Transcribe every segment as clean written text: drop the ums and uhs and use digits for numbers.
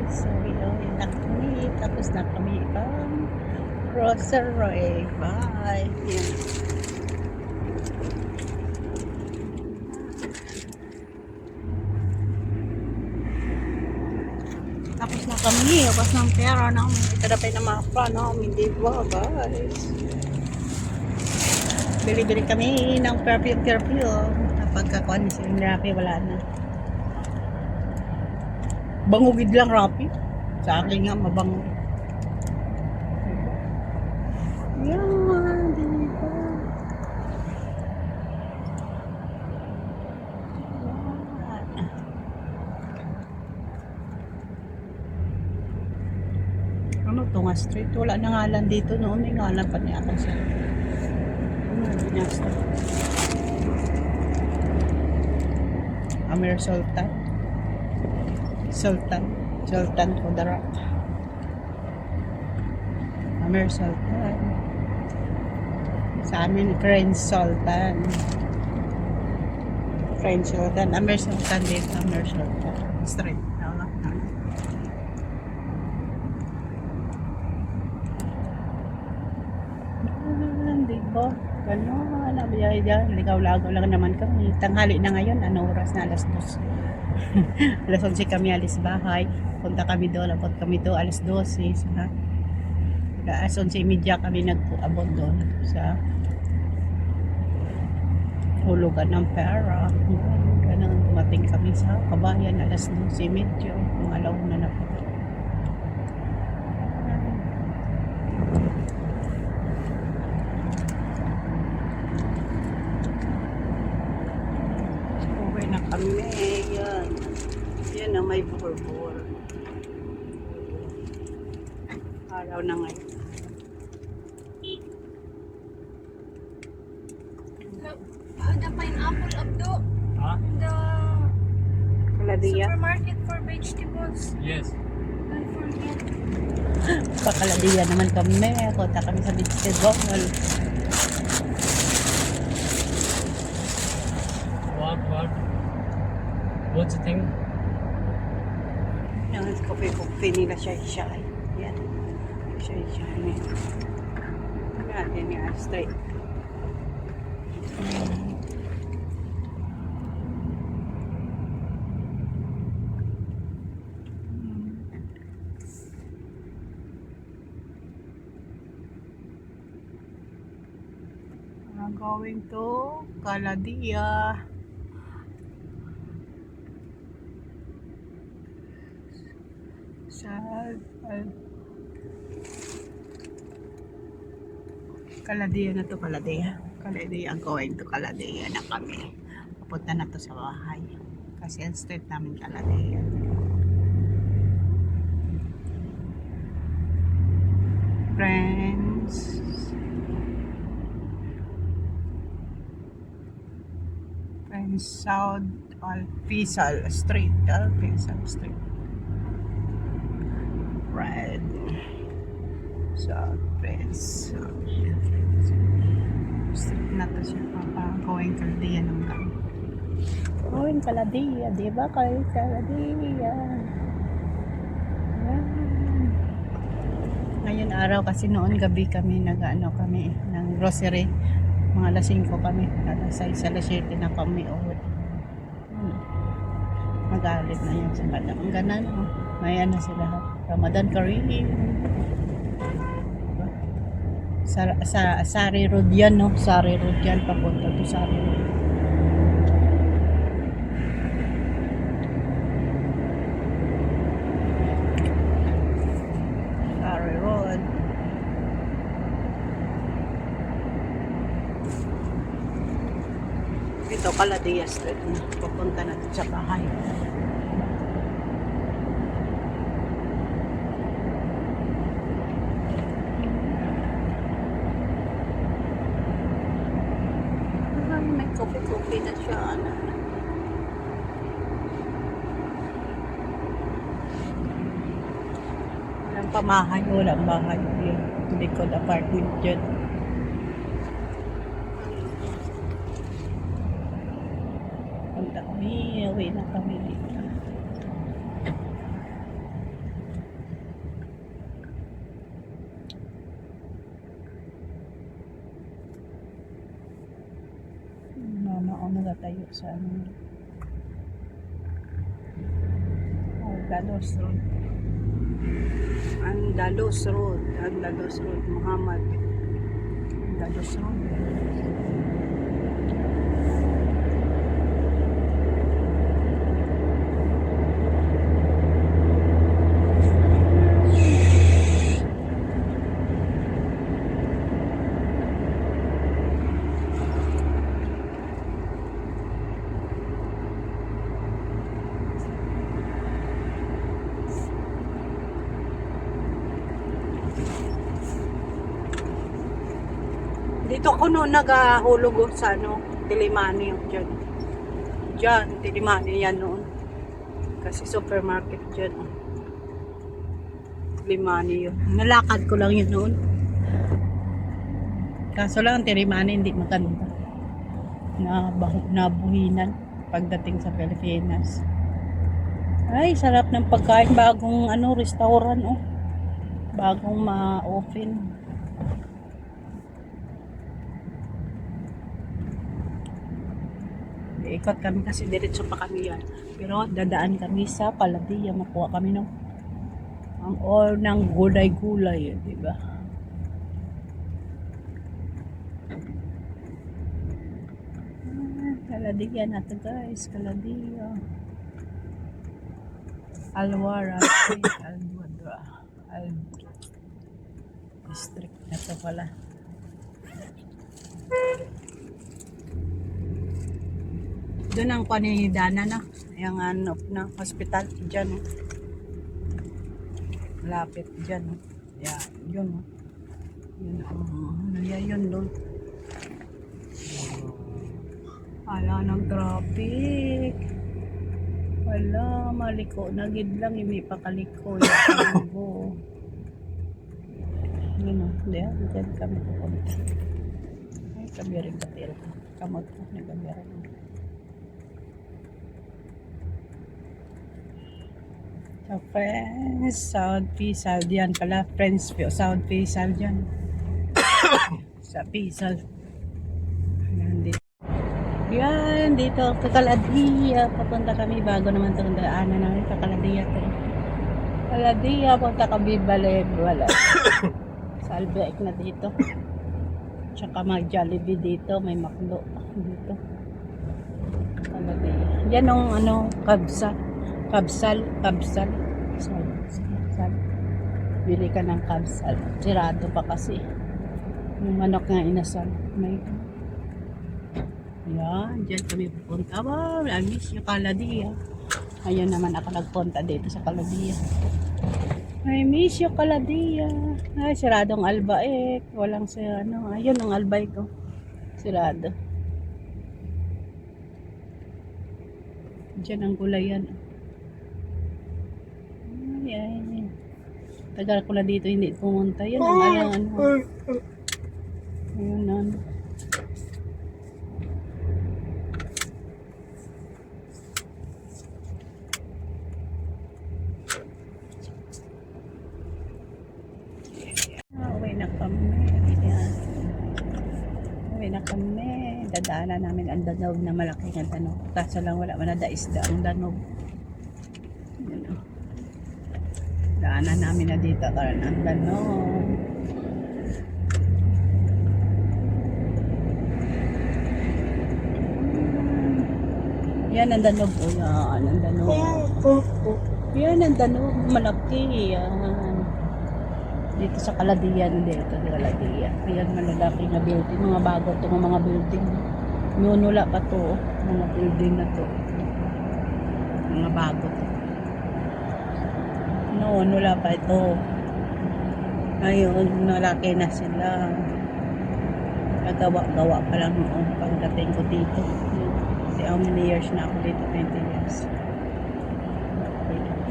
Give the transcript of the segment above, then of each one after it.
So, yun na kami. Tapos na kami ang grocery. Bye. Yan. Tapos na kami. Tapos ng pera namin. Itarapay na mga pa namin. Diba, guys? Bili-bili kami ng perfume. Napagkakuan ni si Rapi, wala na. Bangugid lang, Rapi. Sa akin nga, mabango. Yan, diba? Ano to nga street? Wala na ngalan dito noon. May ngalan pa niya ako siya. Amir Sultan. Sultan Kudarat. Amir Sultan. Sa amin, French Sultan. Amir Sultan dito. Amir Sultan. Street. Diba? Gano'n, nabiyay dyan. Ligaw-lagaw lang naman kami. Tanghali na ngayon. Ano oras na? Alas 2. Alas 11 kami alis bahay. Punta kami doon. Abot kami doon. Alas 12. Alas 11:30 kami nag-abot doon sa hulugan ng pera. Ganun, dumating kami sa Kabayan. Alas 12:30. Mga alauna na po. Na kami, yan ang may buhor-buhor. Araw na ngayon. The pineapple abdo. Huh? The Kaladiya. supermarket for vegetables. Yes. Don't forget. Pakaladiya naman kami. Punta kami sa vegetable. What? What's the thing? Yan, kopi nila siya. Yan. Siya. Yan nga, straight. I'm going to Kaladia. Kaladia na to, Kaladia ang going to Kaladia na kami. Papunta na to sa bahay kasi ang street namin Kaladia. Friends, South Alpisal Street. Red South Friends. Street na to siya. Going Kaladia naman kami. Going Kaladia, di ba kayo Kaladia? Ngayon araw kasi noon gabi kami kami ng grocery. Mga alas 5 kami. Alas 6, alas 7 na kami uwi. Magalit na yan sa madam. Ang ganan. May ano sila. Ramadan Kareem. Sa Sari Road yan, no? Sari Road yan. Papunta to Sari Road. Sari Road. Ito, Kaladia Street na. Papunta natin sa bahay. May kopi-kopi na siya. Walang pamahay, walang bahay. Likod apartment dyan. Punta kami, uwi na kami dito. tayo sa ano. Andalos Road. Andalos Road. Andalos Road. Muhammad. Andalos Road. Dito ako noon naghahulog sa ano, Tilimani yung dyan. Dyan, Tilimani yan noon. Kasi supermarket dyan. Tilimani yun. Nalakad ko lang yun noon. Kaso lang, Tilimani hindi maganda. Nabuhinan pagdating sa Pilipinas. Ay, sarap ng pagkain. Bagong ano, restaurant, oh. Bagong ma-open. Ikot kami kasi diretso pa kami yan. Pero dadaan kami sa Caladia. Makuha kami ng ang all ng gulay-gulay, di ba? Caladia na to guys. Caladia. Alwara. Alwara. District na to pala. Doon ang paninidana na. Yung ano na hospital dyan. Oh. Malapit dyan. Oh. Yeah, yun. Oh. Yun. Ano yun doon? Ala ng traffic. Wala, maliko. Nagid lang, may pakaliko. Yung yun o. Diyan kami pupunta. Ay, kabiring katil. Kamot ko. Nagkabiring. Sa Friends, South Pisal diyan pala, Friends South Pisal diyan. Sa Pisal. Nandito. Yan, dito sa Caladia. Papunta kami bago naman itong daanan namin sa Caladia to. Caladia, punta kami Balay-Balay. Salbeik na dito. Tsaka mag Jollibee dito, may McDo dito. Caladia. Yan ang ano, Kabsal. Bili ka ng kabsal. Sirado pa kasi. Yung manok nga inasal. May yan, dyan kami pupunta. Wow, I miss you, Caladia. Ayun naman ako nagpunta dito sa Caladia. I miss you, Caladia. Ay, siradong Albaik. Walang sa ano. Ayun ang Albaik ko. Sirado. Dyan ang gulayan. Ay. Tagal ko na dito hindi pumunta. Yan ang ano. Ayun na. Uwi na kami. Ayan. Uwi na kami. Dadaanan namin ang danog na malaki ng danog. Kaso lang wala man na daisda ang danog. Yan o. Daanan namin na dito karon ang danog. Yan ang danog o yan ang danog. Yan ang danog malaki yan. Dito sa Caladia dito sa Caladia. Ayan malalaki na building, mga bago itong mga building. Nunula pa to, mga building na to. Mga bago to. Nunula pa ito. Ngayon, malaki na sila. Nagawa-gawa pa lang noon pagdating ko dito. Kasi how many years na ako dito? 20 years.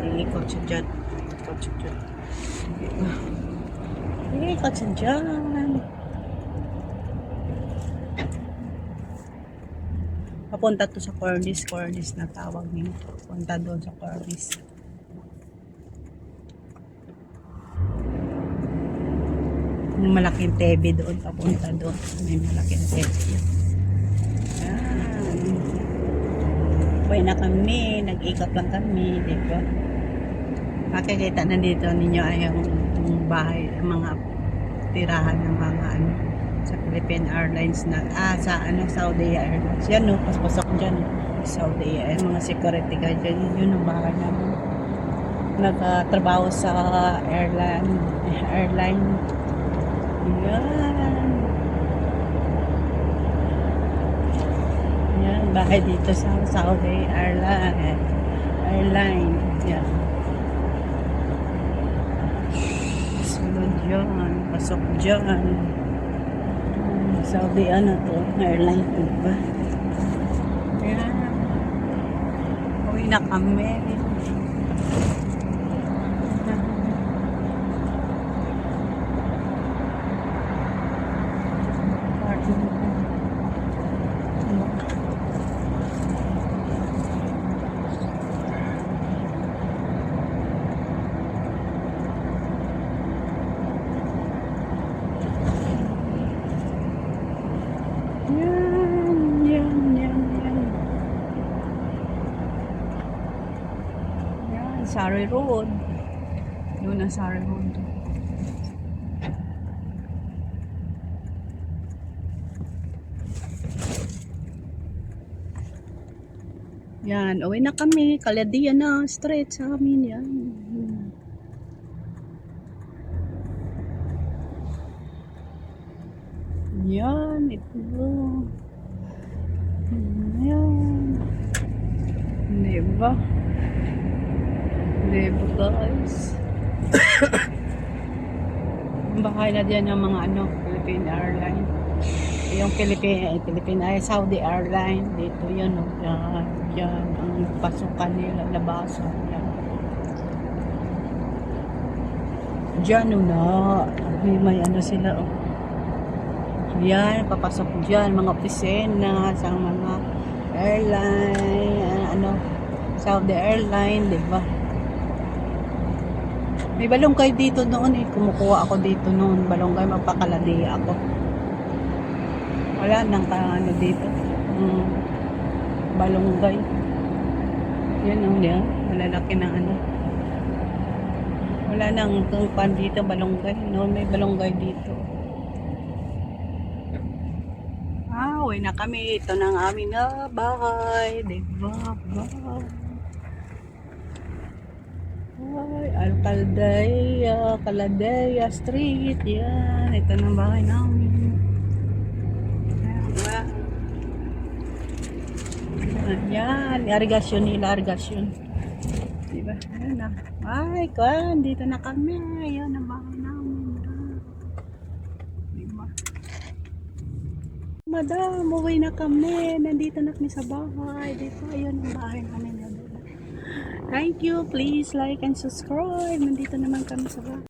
Iikot siya dyan. Iikot siya dyan. Iikot siya dyan. Papunta to sa Cornice. Cornice na tawag nila. Punta doon sa Cornice. Yung malaking TV doon. Papunta doon. May malaking TV. Yan. Uwi na kami, nag-ikot lang kami, di ba? Makikita na dito ninyo ay yung bahay, mga tirahan ng mga ano, sa Philippine Airlines na, sa ano, Saudi Airlines. Yan no, paspasok dyan. Saudi, mga security guard dyan. Yun ang bahay namin. Nagtrabaho sa airline. Yan. Yan, bahay dito sa Saudi Airline. Yan. Sunod dyan. Pasok dyan. Saudi ano to, airline po ba? Yan. Uwi na kami. Surrey Road. Doon ang Surrey Road. Yan, uwi na kami. Kaladia na, straight sa amin yan. Yan, ito. Yan. Diba? Diba guys? Bahay na dyan yung mga ano, Philippine Airline. Yung Philippine Saudi Airline. Dito yun, no? Yan, ang pasukan nila, labasan. Yan. Dyan, no, na. May ano sila, oh. Yan, papasok dyan, mga opisina, sa mga airline, ano, Saudi Airline, diba? May balonggay dito noon eh. Kumukuha ako dito noon. Balonggay, magpakaladi ako. Wala nang ano dito. Balonggay. Yan o yan. Malalaki na ano. Wala nang pan dito balonggay. Noon may balonggay dito. Uwi na kami. Ito na ang aming bahay. Diba? Ay, Caldea Street. Yan. Ito na ang bahay namin. Yan. Irrigation nila. Irrigation. Diba? Ayan na. Ay, kan. Dito na kami. Yan ang bahay namin. Diba? Madam, uwi na kami. Nandito na kami sa bahay. Dito, ayun ang bahay namin. Thank you. Please like and subscribe. Nandito naman kami sa bahay.